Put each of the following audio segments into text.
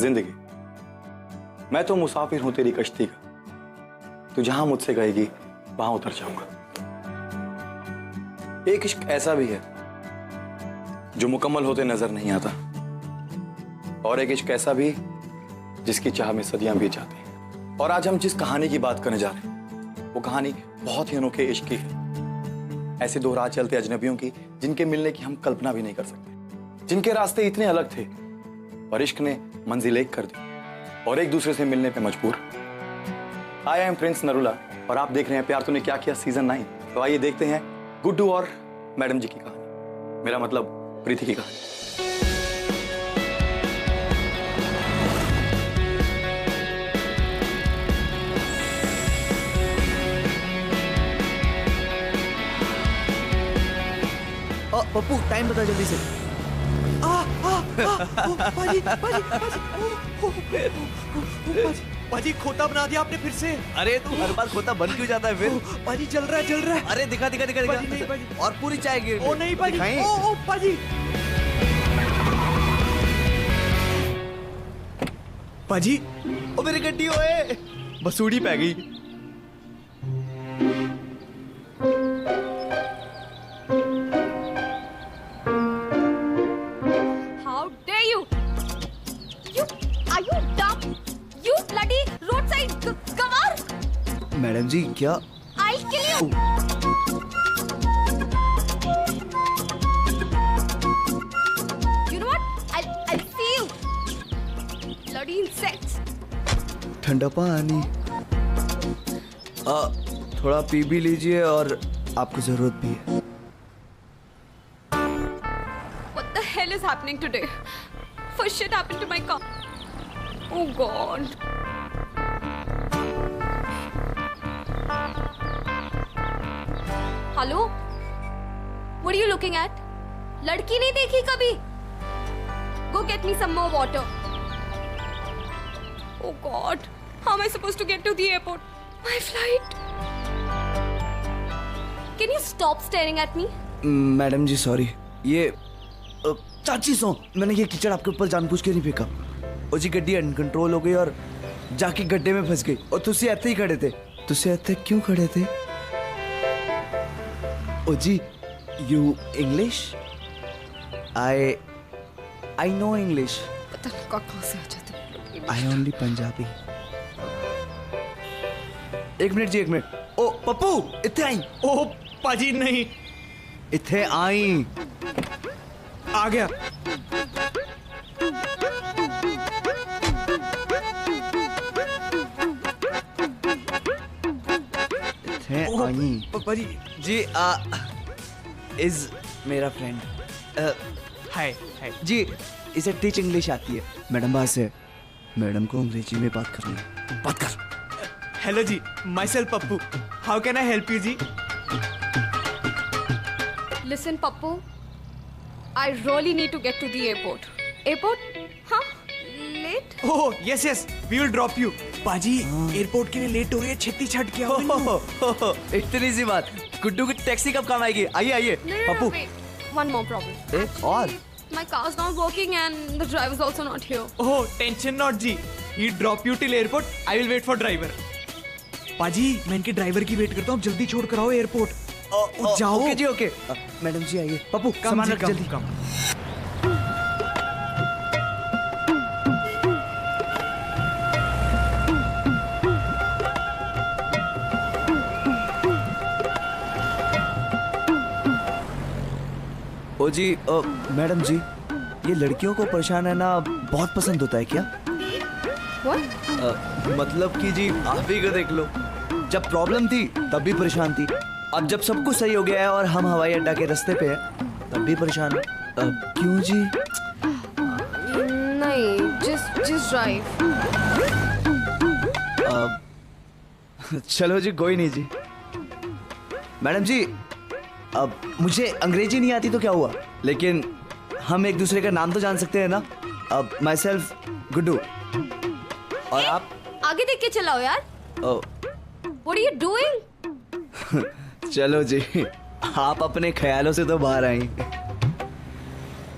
जिंदगी। मैं तो मुसाफिर हूं तेरी कश्ती का, तू जहां मुझसे कहेगी वहां उतर जाऊंगा। एक इश्क ऐसा भी है जो मुकम्मल होते नजर नहीं आता, और एक इश्क ऐसा भी जिसकी चाह में सदियां बीत जाती हैं। और आज हम जिस कहानी की बात करने जा रहे हैं वो कहानी बहुत ही अनोखे इश्क की है। ऐसे दो राह चलते अजनबियों की जिनके मिलने की हम कल्पना भी नहीं कर सकते, जिनके रास्ते इतने अलग थे पर इश्क ने मंजिल एक कर दी और एक दूसरे से मिलने पे मजबूर। आई एम प्रिंस नरुला और आप देख रहे हैं प्यार तूने क्या किया सीजन 9। तो आइए देखते हैं गुड्डू और मैडम जी की कहानी, मेरा मतलब प्रीति की कहानी। पप्पू टाइम बता जल्दी से। पाजी खोता बना दिया आपने फिर से। अरे तू हर बार खोता बन क्यों जाता है फिर? पाजी चल रहा है। अरे दिखा दिखा दिखा दिखा। नहीं पाजी। और पूरी चाय गिर गई। ओ नहीं पाजी। ओ पाजी। पाजी ओ मेरी गड्डी ओए बसूड़ी पै गई। मैडम जी क्या? I'll kill you. You know what? I'll see you. Bloody insects. ठंडा पानी। थोड़ा पी भी लीजिए और आपको जरूरत भी है। What the hell is happening today? First shit happened to my car. Oh God. Hello, what are you looking at? लड़की नहीं देखी कभी? Go get me some more water. Oh God, how am I supposed to get to the airport? My flight. Can you stop staring at me? Madam ji sorry, ये चाची सो मैंने ये कीचड़ आपके ऊपर जानबूझ के नहीं फेंका। ओ जी गड्डी अनकंट्रोल हो गई और जाके गड्ढे में फंस गई और तुसी ऐसे ही खड़े थे। तुसी ऐसे क्यों खड़े थे? ओ जी you English? I know English. पता नहीं कहाँ से आ जाते। I only Punjabi. एक मिनट जी एक मिनट। ओ पप्पू इत्थे आई। ओ पाजी नहीं। इत्थे आई। आ गया। पाजी जी इज मेरा फ्रेंड। हाय हाय जी इसे टीच इंग्लिश आती है। मैडम बात से मैडम को अंग्रेजी में बात करनी है। बात कर। Hello ji, myself Pappu. How can I help you ji? Listen, Pappu. I really need to get to the airport. Airport? Huh? Late? Oh yes yes, we will drop you. पाजी एयरपोर्ट के लिए लेट हो रही है, छेती छट के आओ। इतनी सी बात। गुड्डू की टैक्सी कब काम आएगी? आइए आइए। Pappu wait. One more problem. एक और? My car's not working and the driver's also not here. Oh tension not ji, he drop you till airport. I will wait for driver. पाजी मैं इनके ड्राइवर की वेट करता हूँ, जल्दी छोड़ कर आओ एयरपोर्ट। जाओ। ओके जी ओके। मैडम जी आइए। पप्पू सामान रख जल्दी। कम। ओ जी मैडम जी ये लड़कियों को परेशान रहना बहुत पसंद होता है क्या? What? मतलब कि जी आप ही को देख लो, जब प्रॉब्लम थी तब भी परेशान थी, अब जब सब कुछ सही हो गया है और हम हवाई अड्डा के रास्ते पे हैं तब भी परेशान है। क्यों जी? नहीं, just drive. चलो जी कोई नहीं जी। मैडम जी अब मुझे अंग्रेजी नहीं आती तो क्या हुआ, लेकिन हम एक दूसरे का नाम तो जान सकते हैं ना। अब माई सेल्फ गुड्डू और आप? आगे देख के चलाओ यार। What are you doing? चलो जी आप अपने ख्यालों से तो बाहर आई।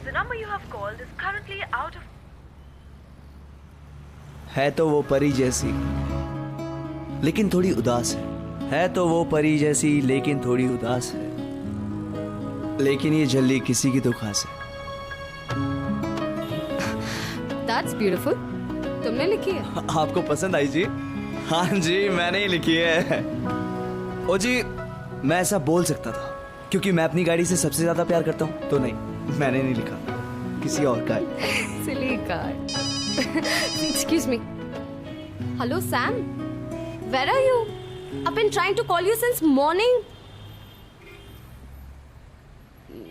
The number you have called is currently out of. है तो वो परी जैसी लेकिन थोड़ी उदास है तो वो परी जैसी लेकिन थोड़ी उदास है, लेकिन ये झल्ली किसी की तो खास है। That's beautiful. तुमने लिखी है? आपको पसंद आई जी? हाँ जी, मैंने ही लिखी है। ओ जी, मैं ऐसा बोल सकता था क्योंकि मैं अपनी गाड़ी से सबसे ज्यादा प्यार करता हूँ, तो नहीं, मैंने नहीं लिखा, किसी और का है। Silly guy. Excuse me. Hello, Sam. Where are you? I've been trying to call you since morning.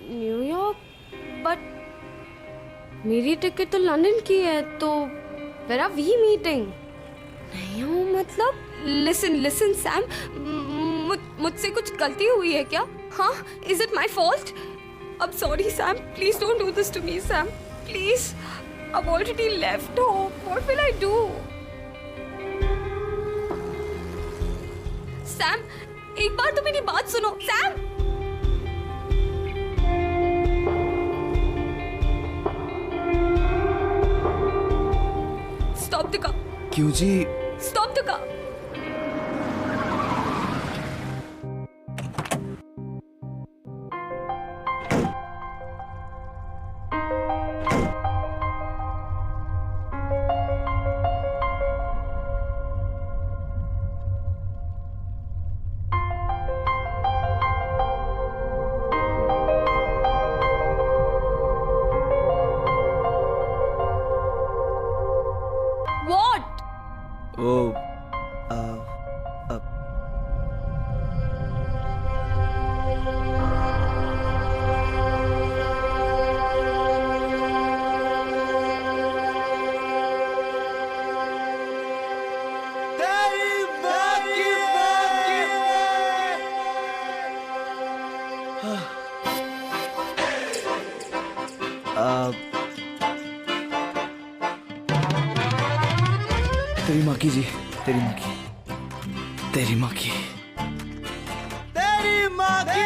New York? But मेरी टिकट तो लंदन की है, तो where are we meeting? नहीं हूँ मतलब? Listen, Sam. मुझसे कुछ गलती हुई है क्या? हाँ? Is it my fault? I'm sorry, Sam. Please don't do this to me, Sam. Please. I've already left home. What will I do? Sam, एक बार तो मेरी बात सुनो. Sam! Stop the car. क्यों जी? Stop the car. What? वो तेरी माँ की जी, तेरी माँ की, तेरी माँ की, तेरी माँ की।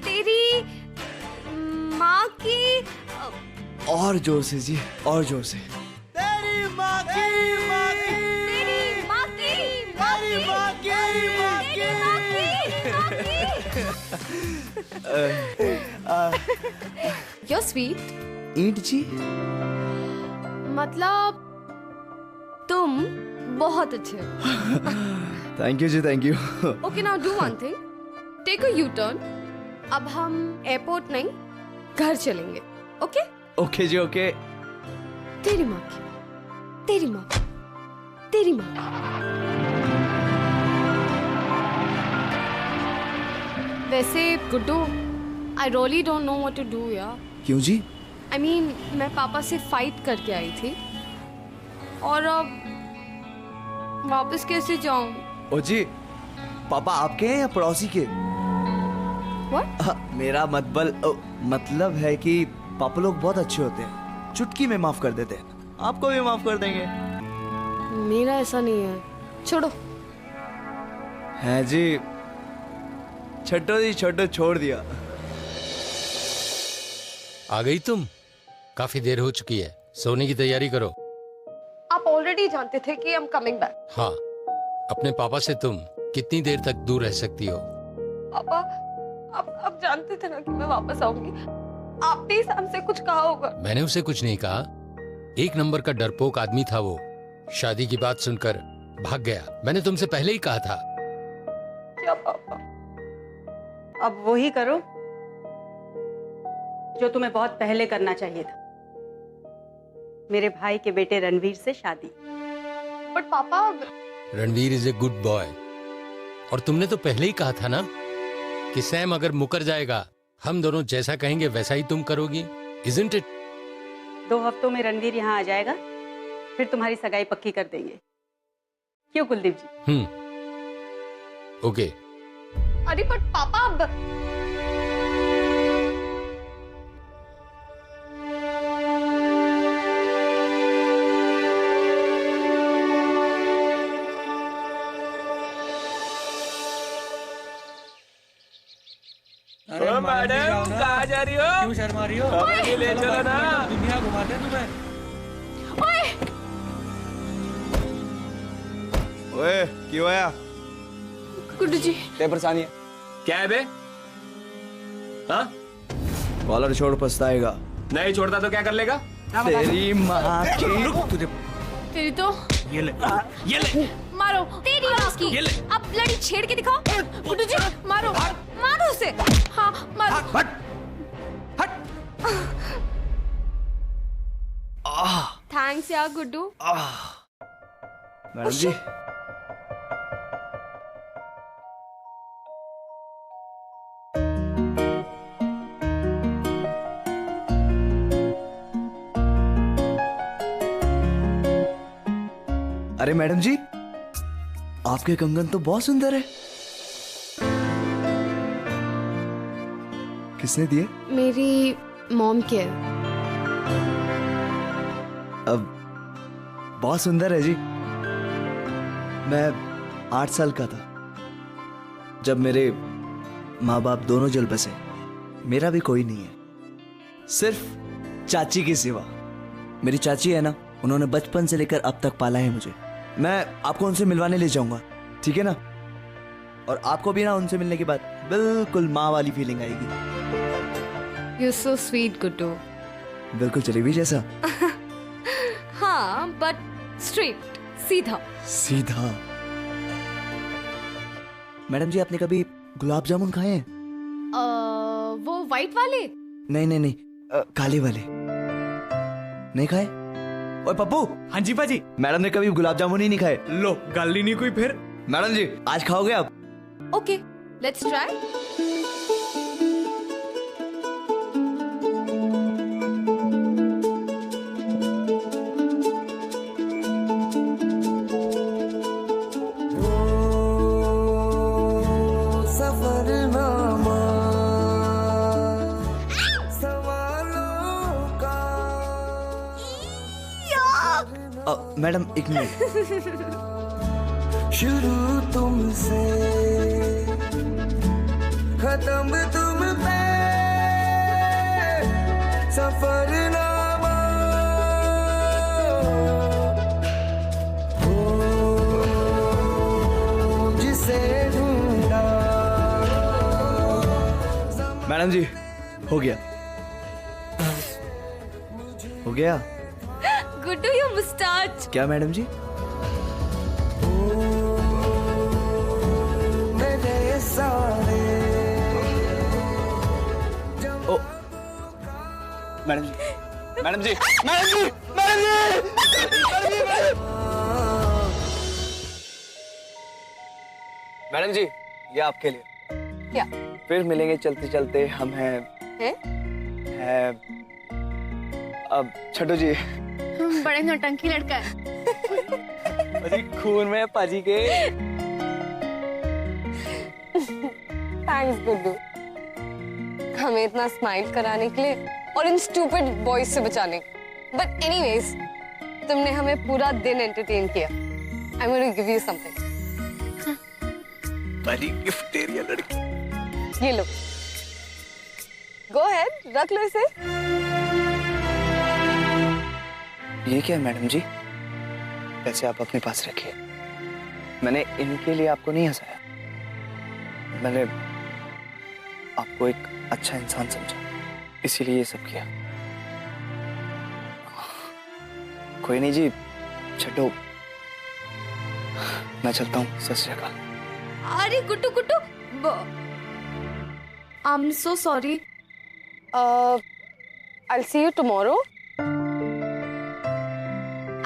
तेरी माँ की और जोर से जी, और जोर से। तेरी माँ की, तेरी माँ की माँ की You're sweet. ईंट जी। मतलब तुम बहुत अच्छे हो. Thank you ji, thank you. Okay, now do one thing. Take a U-turn. अब हम एयरपोर्ट नहीं, घर चलेंगे. Okay? ओके जी, ओके। तेरी माँ की, तेरी माँ की, तेरी माँ की. वैसे Guddu, I really don't know what to do यार. क्यों जी? I mean, मैं पापा से फाइट करके आई थी और अब वापस कैसे जाऊं? ओ जी, पापा आपके हैं या पड़ोसी के? What? मेरा मतलब है कि पापा लोग बहुत अच्छे होते हैं, चुटकी में माफ कर देते हैं, आपको भी माफ कर देंगे। मेरा ऐसा नहीं है, छोड़ो. है जी, छोटो जी, छोटो छोड़ दिया। आ गई तुम? काफी देर हो चुकी है, सोने की तैयारी करो। आप ऑलरेडी जानते थे कि I'm coming back. हाँ, अपने पापा से तुम कितनी देर तक दूर रह सकती हो? पापा, आप जानते थे ना कि मैं वापस आऊंगी. आपने ही सैम से कुछ कहा होगा. मैंने उसे कुछ नहीं कहा, एक नंबर का डरपोक आदमी था वो, शादी की बात सुनकर भाग गया। मैंने तुमसे पहले ही कहा था। क्या पापा? अब वही करो जो तुम्हें बहुत पहले करना चाहिए था, मेरे भाई के बेटे रणवीर से शादी। बट पापा, Ranveer is a good boy, और तुमने तो पहले ही कहा था ना कि सैम अगर मुकर जाएगा, हम दोनों जैसा कहेंगे वैसा ही तुम करोगी, इजंट इट? 2 हफ्तों में रणवीर यहाँ आ जाएगा, फिर तुम्हारी सगाई पक्की कर देंगे। क्यों कुलदीप जी? ओके। अरे बट पापा, अब ओ मैडम कहाँ जा रही हो? क्यों शर्मा रही हो? हमें ले चलो ना। दुनिया घुमाते हैं तुम्हें। ओए क्यों आया? गुड्डू जी क्या परेशानी है? क्या है बे? हाँ? कॉलर छोड़ पछताएगा। नहीं छोड़ता तो क्या कर लेगा? तेरी माँ की तुझे तेरी तो ये ले, ये ले। मारो तेरी और उसकी। ये ले। अब लड़ी छेड़ के दिखाओ। गुड्डू जी मारो मारो उसे। हाँ मारो। हट, हट। थैंक्स यार गुड्डू। मैडम जी अरे मैडम जी आपके कंगन तो बहुत सुंदर है। किसने दिए? मेरी मॉम के है। अब बहुत सुंदर है जी। मैं 8 साल का था जब मेरे माँ बाप दोनों जल बसे। मेरा भी कोई नहीं है, सिर्फ चाची के सिवा। मेरी चाची है ना, उन्होंने बचपन से लेकर अब तक पाला है मुझे। मैं आपको उनसे मिलवाने ले जाऊंगा, ठीक है ना? और आपको भी ना उनसे मिलने के बाद बिल्कुल माँ वाली फीलिंग आएगी। You so sweet Guddu. बिल्कुल जलेबी जैसा। हाँ बट स्ट्रेट सीधा। सीधा। मैडम जी आपने कभी गुलाब जामुन खाए हैं? वो वाइट वाले? नहीं नहीं नहीं, काले वाले नहीं खाए? ओए पप्पू। हाँ जी पाजी। मैडम ने कभी गुलाब जामुन ही नहीं खाए। लो गाली नहीं कोई फिर। मैडम जी आज खाओगे आप? Okay let's try. मैडम एक मिनट। शुरू तुमसे खत्म तुम पे सफरनामा हो जिसे ढूंढा। मैडम जी हो गया, हो गया। गुड्डू योर मुस्टाच। क्या मैडम जी? ओ मैडम जी, मैडम जी, मैडम जी, मैडम जी, मैडम जी ये आपके लिए। क्या? फिर मिलेंगे चलते चलते। हम हैं अब छोटू जी। बड़े नौटंकी लड़का है। अजी खून में पाजी के। थैंक्स गुड्डू, हमें इतना स्माइल कराने के लिए और इन स्टूपिड बॉयज से बचाने। बट एनीवेज तुमने हमें पूरा दिन एंटरटेन किया। I am going to give you something. बड़ी गिफ्टेरिया लड़की। ये लो, गो अहेड, रख लो इसे। ये क्या है मैडम जी? पैसे आप अपने पास रखिए। मैंने इनके लिए आपको नहीं हंसाया, मैंने आपको एक अच्छा इंसान समझा, इसीलिए ये सब किया। कोई नहीं जी, छठो मैं चलता हूँ। सत श्री अकाल। अरे Guddu Guddu, I am so sorry. I will see you tomorrow.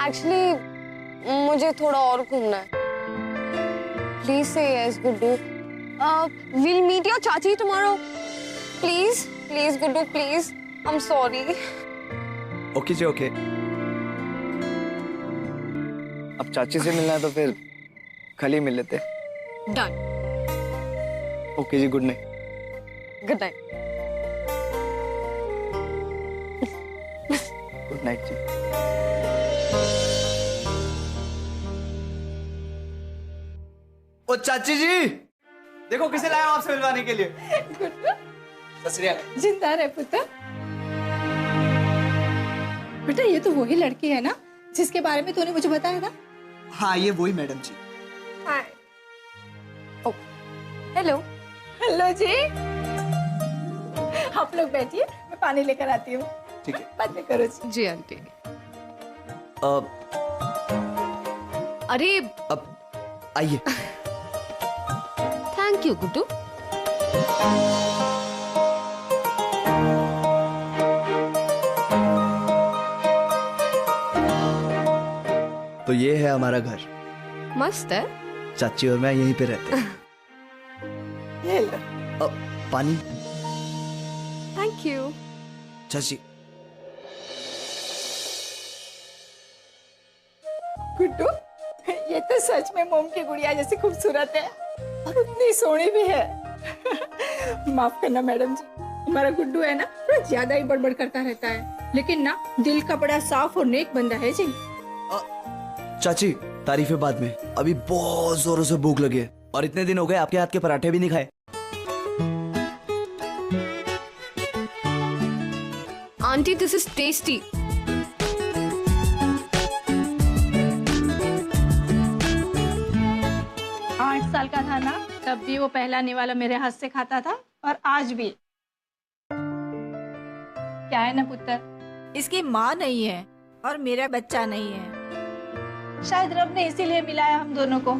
Actually मुझे थोड़ा और घूमना है। Please say yes Guddu. Will meet your chachi tomorrow. Please please Guddu please, I am sorry. Okay जी ओके। अब चाची से मिलना है तो फिर कल ही मिल लेते। डन। ओके जी, good night. Good night. Good night जी। ओ चाची जी, देखो किसे लाया हूं आपसे मिलवाने के लिए। बस रे आ। जिंदा रहे पुत्र। बेटा ये तो वही लड़की है ना जिसके बारे में तूने मुझे बताया था? हाँ ये वही मैडम जी। हाय। ओ, हेलो। हेलो जी। आप लोग बैठिए, मैं पानी लेकर आती हूँ। ठीक है। बातें करो जी। जी आंटी। अरे अब आइए। Thank you Guddu. तो ये है हमारा घर। मस्त है। चाची और मैं यहीं पे रहते हैं। ये लो। पानी। Thank you. चाची। गुड्डू, ये तो सच में मोम की गुड़िया जैसी खूबसूरत है और उतनी सोहनी भी है। माफ करना मैडम जी, हमारा गुड्डू है ना थोड़ा ज्यादा ही बड़बड़ करता रहता है, लेकिन ना दिल का बड़ा साफ और नेक बंदा है जी। चाची तारीफें बाद में, अभी बहुत जोरों से भूख लगी है और इतने दिन हो गए आपके हाथ के पराठे भी नहीं खाए। Aunty this is tasty. 8 साल का था ना तब भी वो पहला निवाला मेरे हाथ से खाता था और आज भी। क्या है ना पुत्र, इसकी माँ नहीं है और मेरा बच्चा नहीं है। शायद रब ने इसीलिए मिलाया हम दोनों को।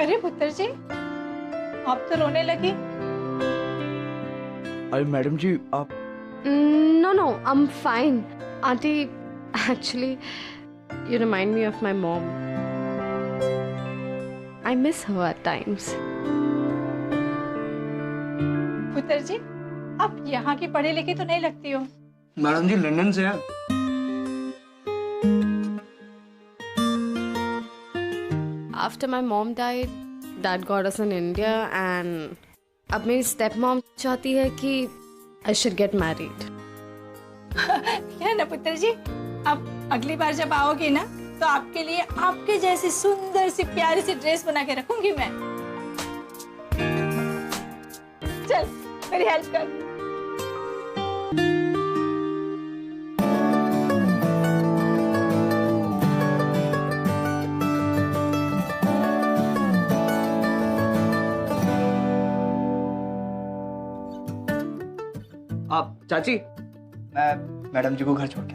अरे पुत्र जी, आप तो रोने लगी। अरे मैडम जी आप। No, no, I'm fine. Auntie, actually, you remind me of my mom. I miss her at times. पुत्र जी, आप यहाँ की पढ़ी लिखी तो नहीं लगती हो। मैडम जी लंदन से हैं। After my mom died, Dad got us in India and अब मेरी step mom चाहती है कि I should get married. क्या है ना पुत्र जी, अब अगली बार जब आओगे ना तो आपके लिए आपके जैसी सुंदर सी प्यारी सी ड्रेस बना के रखूंगी मैं। चल मेरी हेल्प कर। आप चाची, मैं मैडम जी को घर छोड़ के।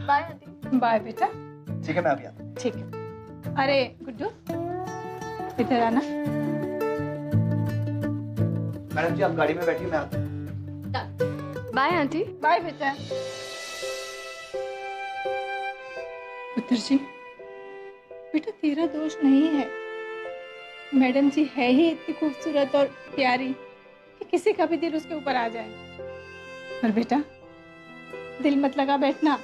Bye aunty. बाय बेटा। ठीक है मैं अभी आता हूँ। ठीक है। अरे गुड्डू इधर आना। मैडम जी आप गाड़ी में बैठिए, मैं आता हूँ। Bye aunty. बाय बेटा। पुत्र जी, बेटा तेरा दोष नहीं है। मैडम जी है ही इतनी खूबसूरत और प्यारी कि किसी का भी दिल उसके ऊपर आ जाए। पर बेटा दिल मत लगा बैठना,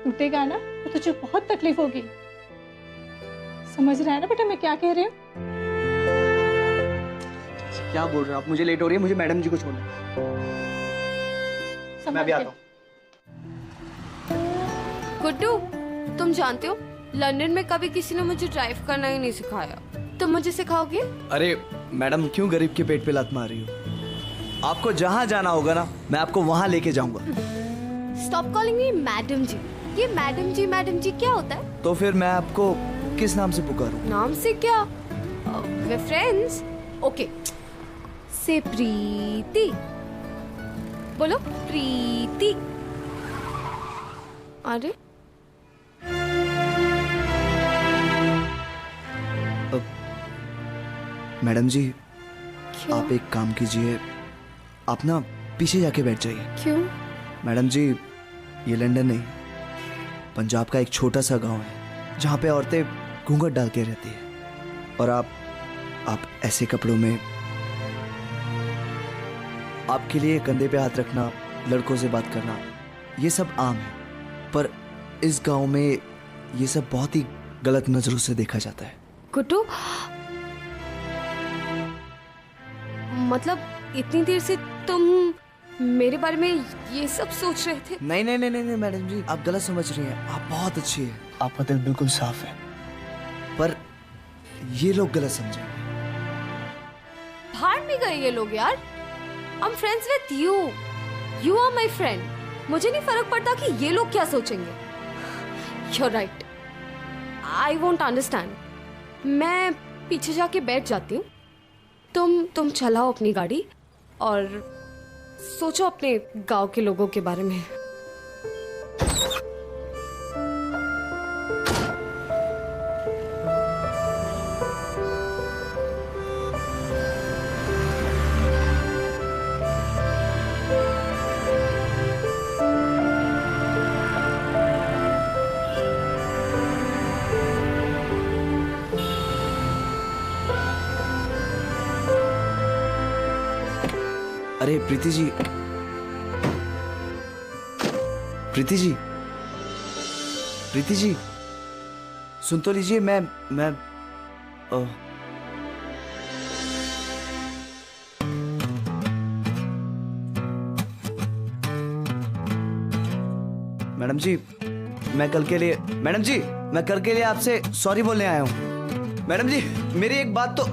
टूटेगा ना तो तुझे बहुत तकलीफ होगी। समझ रहा है ना बेटा मैं क्या कह रही हूँ? क्या बोल रहे हो आप? मुझे लेट हो रही है, मुझे मैडम जी को छोड़ना है। मैं अभी आता हूँ। गुड्डू, तुम जानते हो लंदन में कभी किसी ने मुझे ड्राइव करना ही नहीं सिखाया। तुम मुझे सिखाओगे? अरे मैडम क्यों गरीब के पेट पे लात मार रही हो? आपको जहाँ जाना होगा ना मैं आपको वहाँ लेके जाऊंगा। स्टॉप कॉलिंग मी मैडम जी। ये मैडम जी क्या होता है? तो फिर मैं आपको किस नाम से पुकारूं? नाम से क्या? वे फ्रेंड्स। ओके, से प्रीति। बोलो प्रीति। अरे मैडम जी क्यों? आप एक काम कीजिए, आप ना पीछे जाके बैठ जाइए। क्यों? मैडम जी ये लंदन नहीं, पंजाब का एक छोटा सा गांव है जहाँ पे औरतें घूंघट डाल के रहती है और आप ऐसे कपड़ों में, आपके लिए कंधे पे हाथ रखना, लड़कों से बात करना, ये सब आम है, पर इस गांव में ये सब बहुत ही गलत नजरों से देखा जाता है। गुड्डू, मतलब इतनी देर से तुम मेरे बारे में ये सब सोच रहे थे? नहीं नहीं नहीं नहीं मैडम जी, आप गलत समझ रही हैं। आप बहुत अच्छी हैं, आपका दिल बिल्कुल साफ है, पर ये लोग गलत समझे। भाड़ में गए ये लोग यार। I am friends with you, you are my friend. मुझे नहीं फर्क पड़ता कि ये लोग क्या सोचेंगे। You are right, I won't understand. मैं पीछे जाके बैठ जाती हूँ, तुम चलाओ अपनी गाड़ी और सोचो अपने गांव के लोगों के बारे में। अरे प्रीति जी, प्रीति जी, प्रीति जी, सुन तो लीजिए। मैं मैडम जी, मैं कल के लिए, मैडम जी, मैं कल के लिए आपसे सॉरी बोलने आया हूँ। मैडम जी, मेरी एक बात तो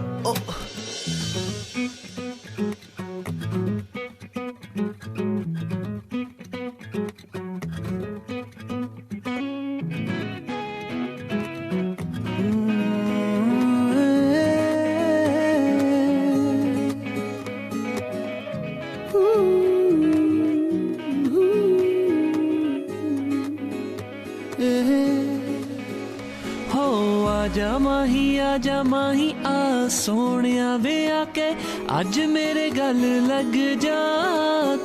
आजा माही आ सोनिया वे आके अज मेरे गल लग जा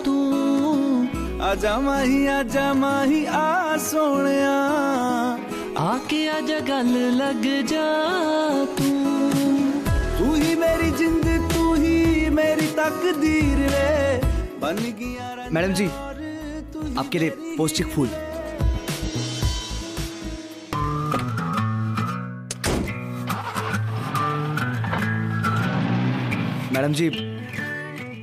तू। आजा माही आ सोनिया आके आजा गल लग जा तू। तू ही मेरी जिंद, तू ही मेरी तकदीर रे बन गया। मैडम जी, आपके लिए पौष्टिक फूल। मैडम जी,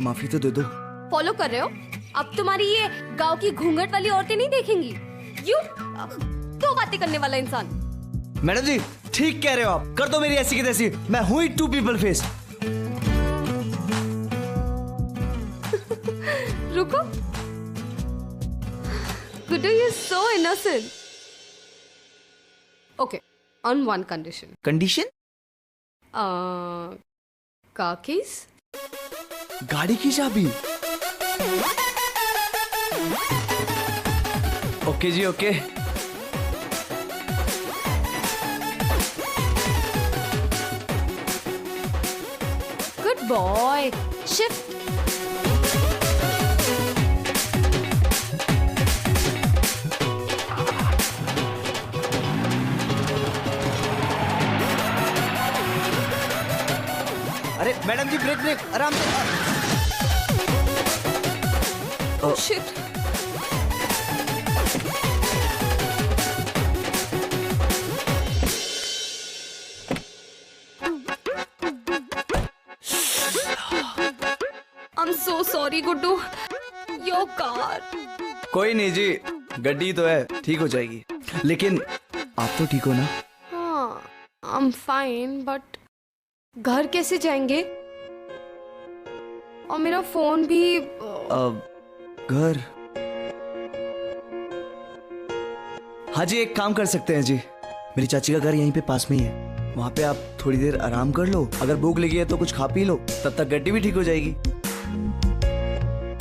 माफी तो दे दो। फॉलो कर रहे हो? अब तुम्हारी ये गांव की घूंघट वाली औरतें नहीं देखेंगी। यू दो बातें करने वाला इंसान। मैडम जी, ठीक कह रहे हो आप, कर दो मेरी ऐसी की तैसी। मैं हूं ही टू पीपल फेस। रुको, Guddu, you so innocent. Okay, on one condition. Condition? Car keys, गाड़ी की चाबी। ओके जी, ओके। Good boy. शिफ्ट। अरे मैडम जी, ब्रेक ब्रेक, आराम से। Oh shit. I'm so sorry, Guddu. Your car. कोई नहीं जी, गड्डी तो है, ठीक हो जाएगी। लेकिन आप तो ठीक हो ना? हाँ, I'm fine, but घर कैसे जाएंगे? और मेरा फोन भी। घर? हाँ जी, एक काम कर सकते हैं जी। मेरी चाची का घर यहीं पे पास में ही है, वहां पे आप थोड़ी देर आराम कर लो। अगर भूख लगी है तो कुछ खा पी लो, तब तक गड्डी भी ठीक हो जाएगी।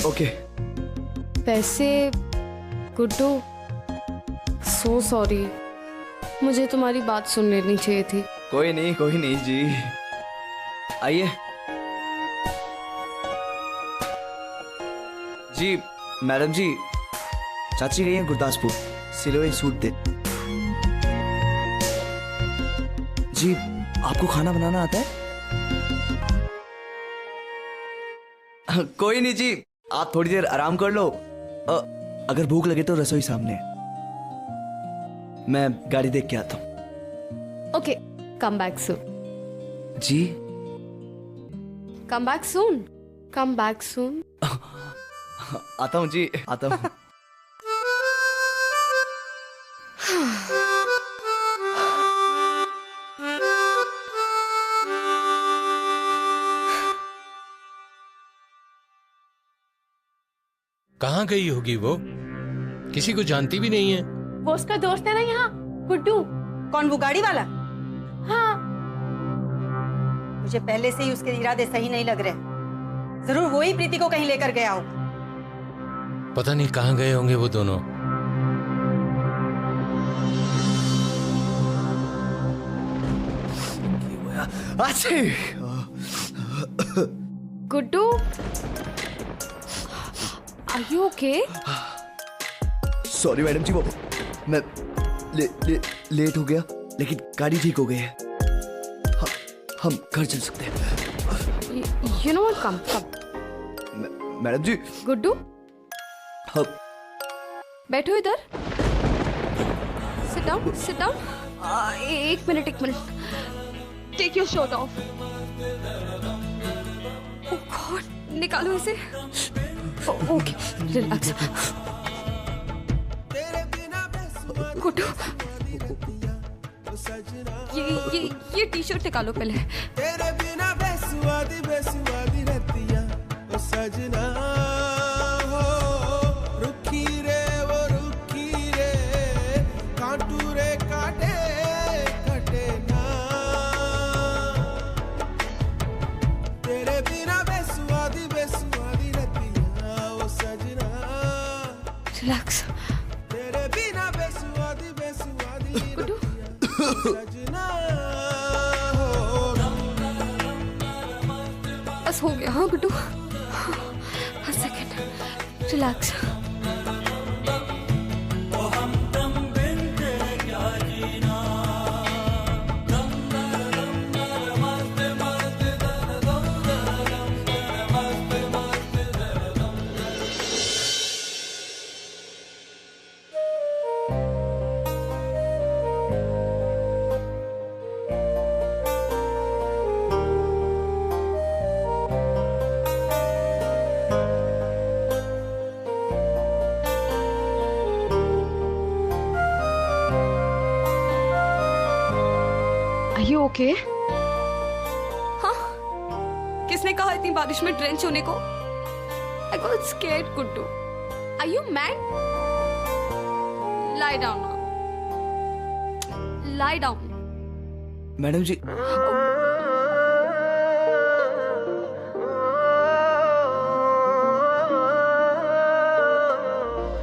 ओके। वैसे गुड्डू, सो सॉरी, मुझे तुम्हारी बात सुन लेनी चाहिए थी। कोई नहीं जी, आइए। जी मैडम जी, चाची गई हैं गुरदासपुर, सिले हुए सूट दे। जी, आपको खाना बनाना आता है? कोई नहीं जी, आप थोड़ी देर आराम कर लो। अगर भूख लगे तो रसोई सामने है, मैं गाड़ी देख के आता हूँ। Okay, come back soon. जी, come back soon, come back soon. आता हूँ जी, आता हूँ। कहाँ गई होगी वो? किसी को जानती भी नहीं है। वो उसका दोस्त है ना यहाँ, गुड्डू। कौन, वो गाड़ी वाला? हाँ। मुझे पहले से ही उसके इरादे सही नहीं लग रहे। जरूर वो ही प्रीति को कहीं लेकर गया होगा। पता नहीं कहाँ गए होंगे वो दोनों। Guddu, are you okay? Sorry madam जी, वो मैं लेट हो गया, लेकिन गाड़ी ठीक हो गई है। हम घर चल सकते हैं। You know what? Come. Madam जी। गुड्डू, हाँ। बैठो इधर। Sit down. एक मिनट। Take your shirt off. Oh God, निकालो इसे। Okay, relax. गुड्डू, ये टी-शर्ट निकालो पहले। तेरे बिना बेसुवादी रहतिया ओ सजना हो, रुखी रे वो रुखी रे, कांटू रे काटे कटे ना, तेरे बिना बेसुवादी रहतिया ओ सजना। Relax. तेरे बिना बेसुवादी गुड्डू, सजना हो। बस हो गया। हाँ Guddu, 1 second. Relax. Are you okay? हाँ? किसने कहा इतनी बारिश में ड्रेंच होने को? I got scared, Guddu. Are you mad? Lie down now. Lie down. Madam जी।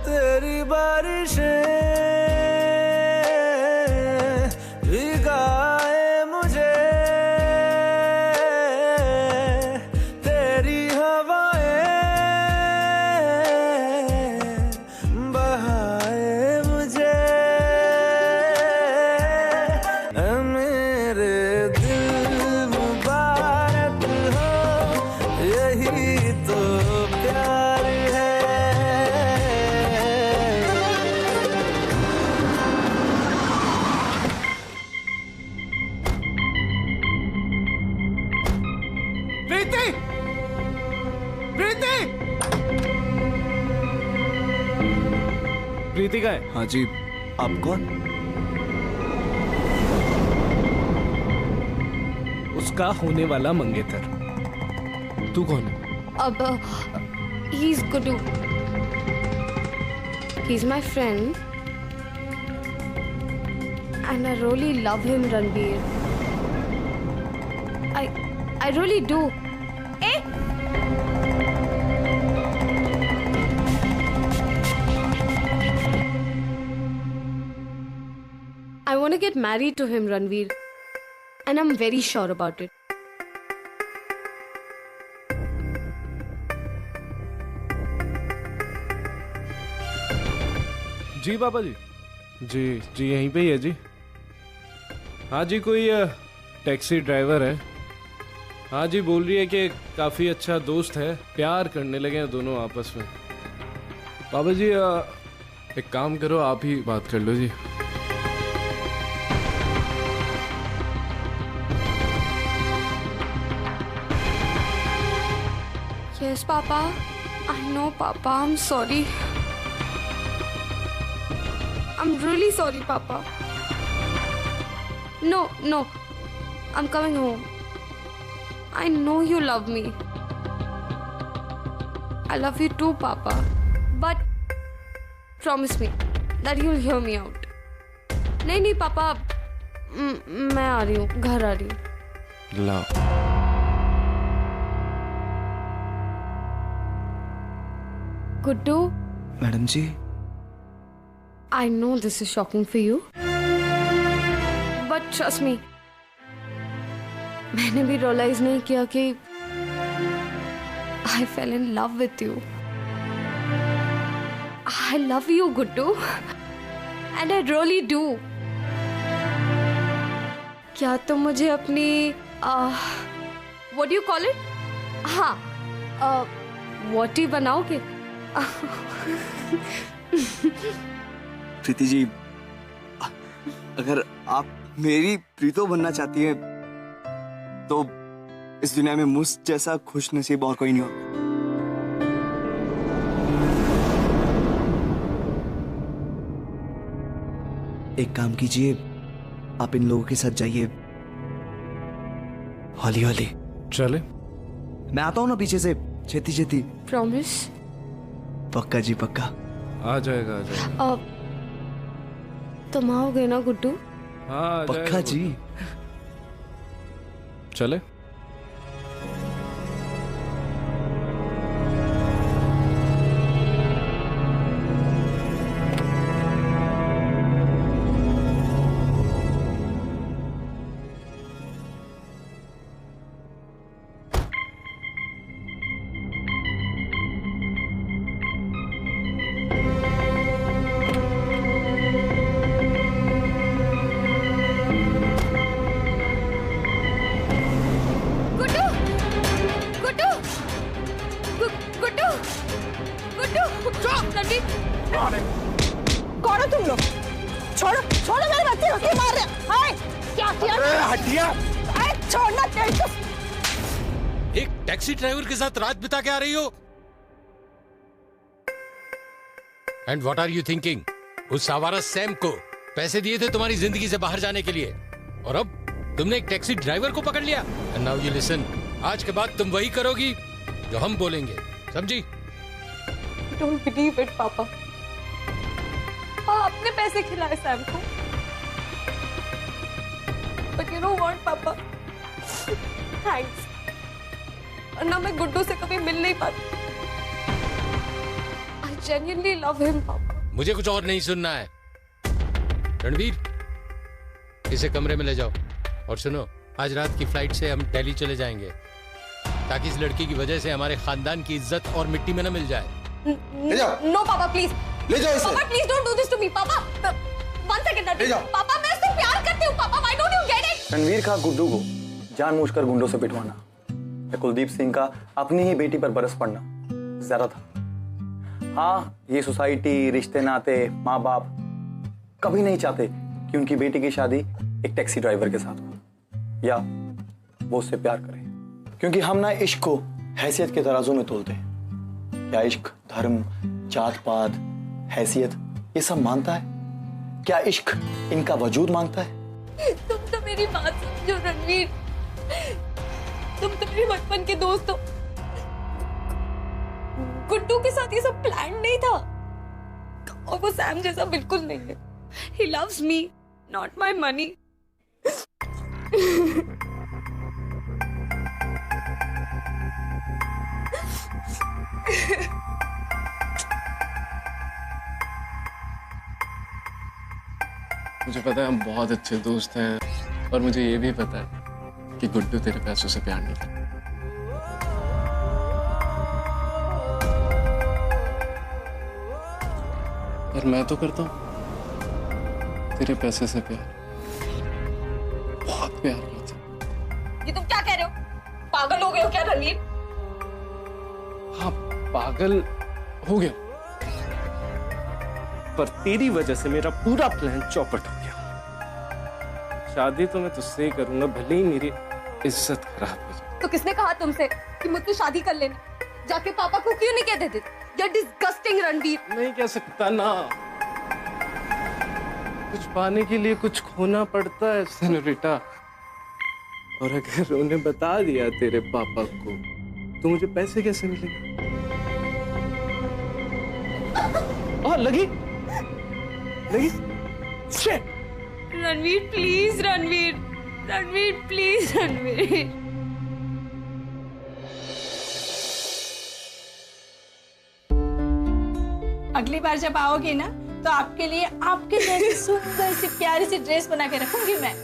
तेरी बारिशें भिगाए मुझे, तेरी हवाएं बहाए मुझे, मेरे दिल मुबारक हो, यही तो प्यार है। प्रीति! प्रीति! प्रीति का है? हाँ जी, आप कौन? उसका होने वाला मंगेतर। तू कौन है? अब he's Gudu. He's my friend. And I really love him, Ranveer. I really do. Eh? I want to get married to him, Ranveer. And I'm very sure about it. जी पापा जी। जी यहीं पे ही है जी। हाँ जी, कोई टैक्सी ड्राइवर है। हाँ जी, बोल रही है कि काफ़ी अच्छा दोस्त है, प्यार करने लगे हैं दोनों आपस में। पापा जी एक काम करो, आप ही बात कर लो जी। Yes, Papa. I know, Papa. I'm sorry. I'm really sorry, Papa. No. I'm coming home. I know you love me. I love you too, Papa. But promise me that you'll hear me out. नहीं पापा, मैं आ रही हूँ, घर आ रही हूँ। लाओ। Guddu. Madam ji. I know this is shocking for you, but trust me, मैंने भी realize नहीं किया कि I fell in love with you. I love you, Guddu, and I really do. क्या तुम मुझे अपनी what do you call it? हाँ, वोटी बनाओगे? प्रीति जी, अगर आप मेरी प्रीतो बनना चाहती हैं तो इस दुनिया में मुझ जैसा खुश नसीब और कोई नहीं होगा। एक काम कीजिए, आप इन लोगों के साथ जाइए, हौली हौली। चले? मैं आता हूँ ना पीछे से, छेती छेती। प्रॉमिस? पक्का जी पक्का। आ जाएगा। तुम आओगे ना गुड्डू? हाँ पक्का जी। चले? कौन हो तुम लोग? छोड़ो मेरे बच्चे को, क्यों मार रहे हो? हाय, क्या किया? हटिया। छोड़ना तेरे को। एक टैक्सी ड्राइवर के साथ रात बिता के आ रही हो? And what are you thinking? उस आवारा सैम को पैसे दिए थे तुम्हारी जिंदगी से बाहर जाने के लिए, और अब तुमने एक टैक्सी ड्राइवर को पकड़ लिया। एंड नाउ यू लिसन, आज के बाद तुम वही करोगी जो हम बोलेंगे, समझी? Don't believe it, पापा। आपने पैसे खिलाए सैम को। But you know what, पापा? Thanks। वरना मैं गुड्डू से कभी मिल नहीं पाती। I genuinely love him, पापा। मुझे कुछ और नहीं सुनना है। रणवीर, इसे कमरे में ले जाओ, और सुनो, आज रात की फ्लाइट से हम दिल्ली चले जाएंगे, ताकि इस लड़की की वजह से हमारे खानदान की इज्जत और मिट्टी में न मिल जाए। ले जाओ। No, पापा, please। ले जाओ इसे। पापा, please don't do this to me, पापा। One second, ले जाओ। पापा, मैं उससे प्यार करती हूँ, पापा। Why don't you get it? Ranveer का गुड्डू को जानबूझकर गुंडों से पिटवाना या कुलदीप सिंह का अपनी ही बेटी पर बरस पड़ना ज्यादा था। हाँ, ये सोसाइटी, रिश्ते नाते, माँ बाप कभी नहीं चाहते कि उनकी बेटी की शादी एक टैक्सी ड्राइवर के साथ हो या वो उससे प्यार करे, क्योंकि हम ना इश्क को हैसियत के तराजू में तोलते हैं। क्या इश्क धर्म, जात पात, हैसियत ये सब मानता है? क्या इश्क इनका वजूद मांगता है? तुम तो मेरी बात समझो रणवीर, तुम तो मेरे बचपन के दोस्त हो। गुड्डू के साथ ये सब प्लान नहीं था, और वो सैम जैसा बिल्कुल नहीं है। He loves me, not my money। मुझे पता है हम बहुत अच्छे दोस्त हैं, और मुझे ये भी पता है कि गुड्डू तेरे पैसों से प्यार नहीं करता। पर मैं तो करता हूँ तेरे पैसे से प्यार, बहुत प्यार करता हूँ। ये तुम क्या कह रहे हो? पागल हो गए हो क्या रणवीर? हाँ, पागल हो गया, पर तेरी वजह से मेरा पूरा प्लान चौपट हो गया। शादी तो मैं तुझसे ही करूंगा, भले ही मेरी इज्जत खराब हो जाए। तो किसने कहा तुमसे कि मुझसे शादी कर लेनी? जाके पापा को क्यों नहीं कह देते? You're disgusting, Ranveer. नहीं कह सकता ना, कुछ पाने के लिए कुछ खोना पड़ता है सेनोरिटा। और अगर उन्हें बता दिया तेरे पापा को तो मुझे पैसे कैसे मिलेंगे? लगी Shit! Ranveer please, Ranveer please, Ranveer. अगली बार जब आओगी ना तो आपके लिए आपके जैसी सुंदर सी प्यारी सी ड्रेस बना के रखूंगी मैं।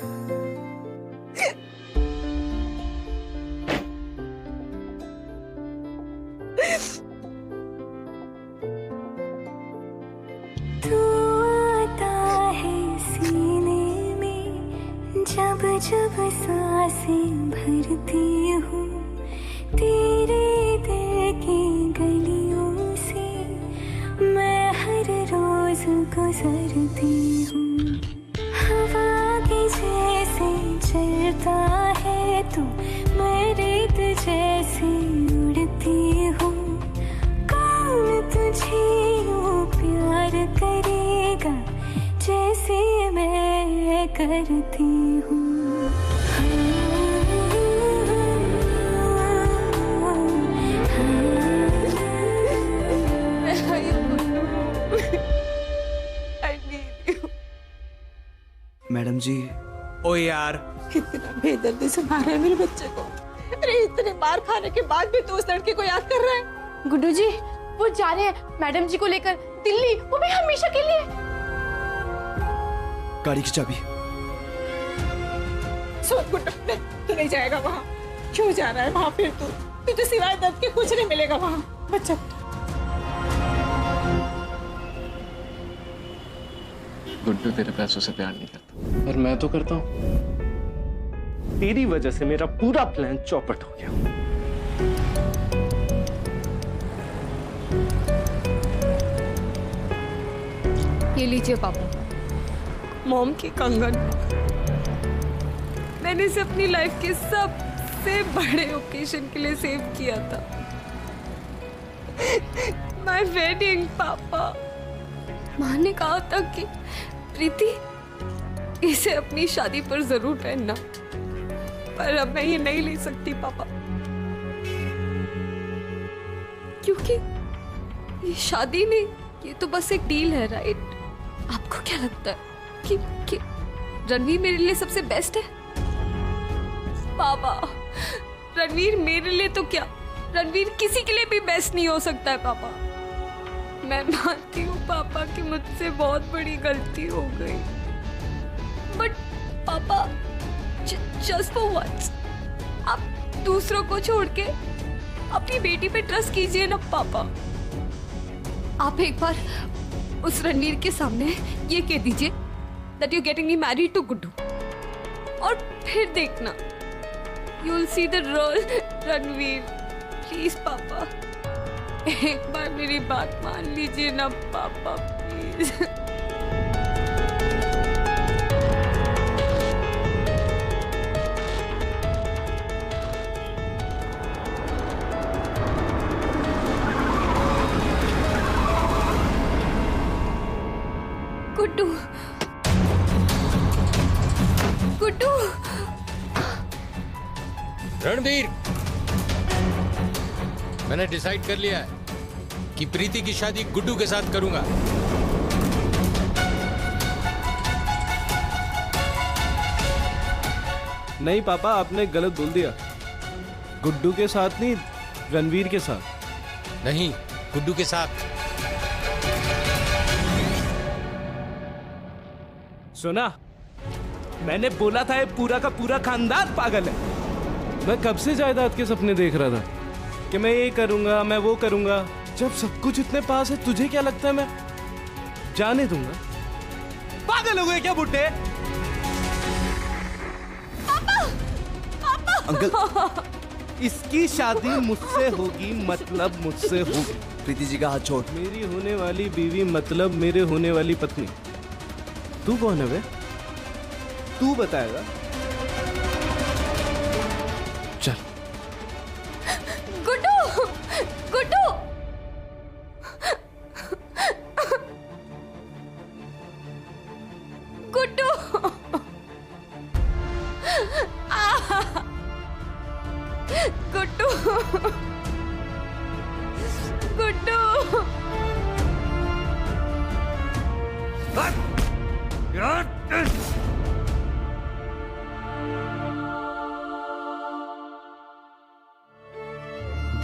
जब सांसें भरती हूँ तेरे दिल की गलियों से, मैं हर रोज गुजरती हूँ। हवा के जैसे चलता है तू, मैं रेत जैसे उड़ती हूँ। कौन तुझे यूँ प्यार करेगा जैसे मैं करती हूँ। मैडम जी। ओ यार, कितना बेदर्दी से मारा है मेरे बच्चे को। अरे इतने मार खाने के बाद भी तू उस लड़के को याद कर रहा है? गुड्डू जी, वो जा रहे हैं मैडम जी को लेकर दिल्ली, वो भी हमेशा के लिए। गाड़ी की चाबी। सुन गुड्डू, तू नहीं जाएगा वहाँ। क्यों जा रहा है वहाँ? फिर तुझे सिवाय दर्द के कुछ नहीं मिलेगा वहाँ। बच्चा गुड्डू तेरे पैसों से प्यार नहीं करता, और मैं तो करता हूँ। तेरी वजह से मेरा पूरा प्लान चौपट हो गया। ये लीजिए पापा, मॉम की कंगन। मैंने इसे अपनी लाइफ के सबसे बड़े ओकेजन के लिए सेव किया था, माय वेडिंग। पापा, माँ ने कहा था कि प्रीति इसे अपनी शादी पर जरूर पहनना, पर अब मैं ये नहीं ले सकती पापा, क्योंकि ये शादी नहीं, ये तो बस एक डील है, राइट? आपको क्या लगता है कि रणवीर मेरे लिए सबसे बेस्ट है? पापा, रणवीर मेरे लिए तो क्या, रणवीर किसी के लिए भी बेस्ट नहीं हो सकता है पापा। मैं मानती हूँ पापा कि मुझसे बहुत बड़ी गलती हो गई, बट पापा जस्ट फॉर वंस आप दूसरों को छोड़ के अपनी बेटी पे ट्रस्ट कीजिए ना पापा। आप एक बार उस रणवीर के सामने ये कह दीजिए that you're getting me married to Guddu, और फिर देखना you will see the real Ranveer. Please पापा, एक बार मेरी बात मान लीजिए ना पापा, प्लीज। गुड्डू, गुड्डू। रणवीर, मैंने डिसाइड कर लिया है कि प्रीति की शादी गुड्डू के साथ करूंगा। नहीं पापा, आपने गलत बोल दिया। गुड्डू के साथ नहीं, रणवीर के साथ। नहीं, गुड्डू के साथ। सुना, मैंने बोला था ये पूरा का पूरा खानदान पागल है। मैं कब से जायदाद के सपने देख रहा था कि मैं ये करूंगा, मैं वो करूंगा। जब सब कुछ इतने पास है, तुझे क्या लगता है मैं जाने दूंगा? पागल हो गए क्या बुड्ढे? अंकल, इसकी शादी मुझसे होगी, मतलब मुझसे होगी। प्रीति जी का हाथ छोड़। मेरी होने वाली बीवी मतलब मेरे होने वाली पत्नी। तू कौन है बे? तू बताएगा। चल। गुड्डू,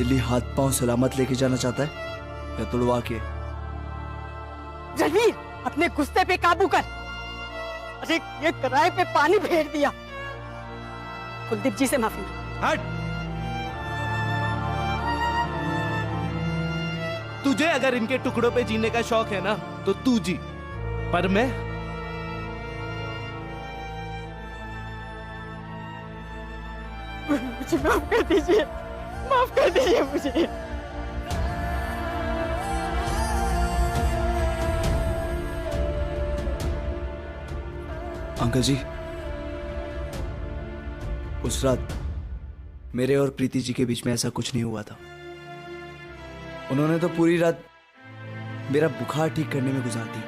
दिल्ली हाथ पांव सलामत लेके जाना चाहता है या तुड़वा के? रणवीर, अपने गुस्से पे काबू कर। अरे ये किराए पे पानी फेर दिया। कुलदीप जी से माफी मांग। हट। तुझे अगर इनके टुकड़ों पे जीने का शौक है ना तो तू जी, पर मैं मुझे माफ कर दीजिए, माफ कर दीजिए मुझे। अंकल जी, उस रात मेरे और प्रीति जी के बीच में ऐसा कुछ नहीं हुआ था। उन्होंने तो पूरी रात मेरा बुखार ठीक करने में गुजार दी।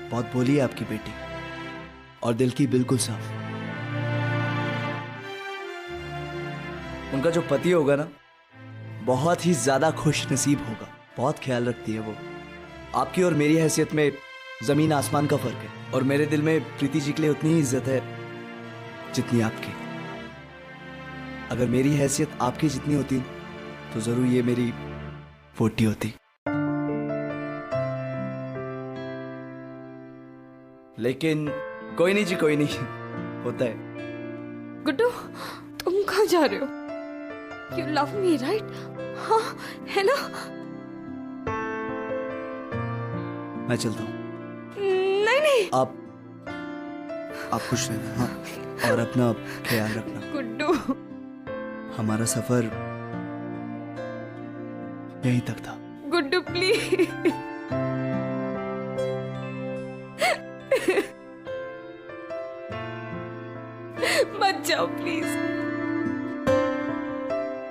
बहुत बोली है आपकी बेटी, और दिल की बिल्कुल साफ। उनका जो पति होगा ना, बहुत ही ज्यादा खुश नसीब होगा। बहुत ख्याल रखती है वो। आपकी और मेरी हैसियत में जमीन आसमान का फर्क है, और मेरे दिल में प्रीति जी के लिए उतनी ही इज्जत है जितनी आपकी। अगर मेरी हैसियत आपकी जितनी होती तो जरूर ये मेरी पोटी होती। लेकिन कोई नहीं जी, कोई नहीं, होता है। गुड्डू, तुम कहाँ जा रहे हो? You love me, right? हाँ, है ना? मैं चलता हूँ। नहीं नहीं, आप खुश रहना। हाँ, और अपना ख्याल रखना। गुड्डू, हमारा सफर यहीं तक था। गुड्डू प्लीज। मत जाओ प्लीज।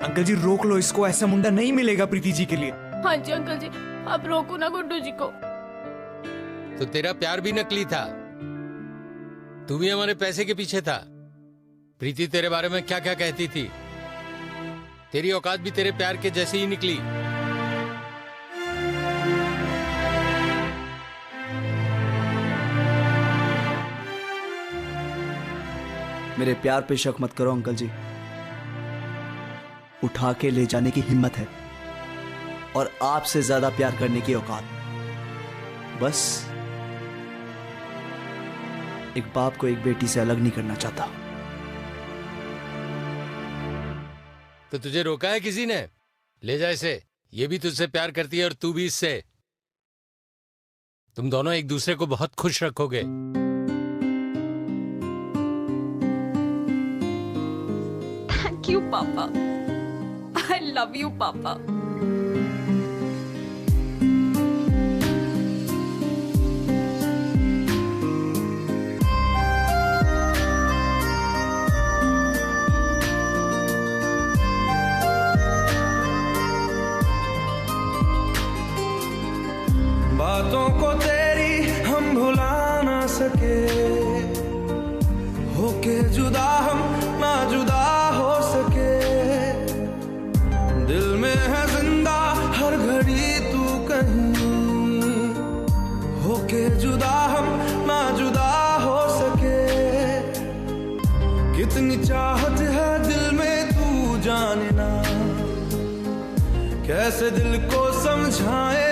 अंकल जी रोक लो इसको, ऐसा मुंडा नहीं मिलेगा प्रीति जी के लिए। हाँ जी अंकल जी, आप रोको ना गुड्डू जी को। तो तेरा प्यार भी नकली था, तू भी हमारे पैसे के पीछे था। प्रीति तेरे बारे में क्या क्या कहती थी, तेरी औकात भी तेरे प्यार के जैसे ही निकली। मेरे प्यार पे शक मत करो अंकल जी। उठा के ले जाने की हिम्मत है, और आपसे ज्यादा प्यार करने की औकात। बस एक बाप को एक बेटी से अलग नहीं करना चाहता। तो तुझे रोका है किसी ने? ले जा इसे, ये भी तुझसे प्यार करती है और तू भी इससे। तुम दोनों एक दूसरे को बहुत खुश रखोगे। थैंक यू पापा, आई लव यू पापा। बातों को तेरी हम भुला ना सके, होके जुदा हम ना जुदा हो सके। दिल में है जिंदा हर घड़ी तू कहीं, होके जुदा हम ना जुदा हो सके। कितनी चाहत है दिल में तू जाने ना, कैसे दिल को समझाए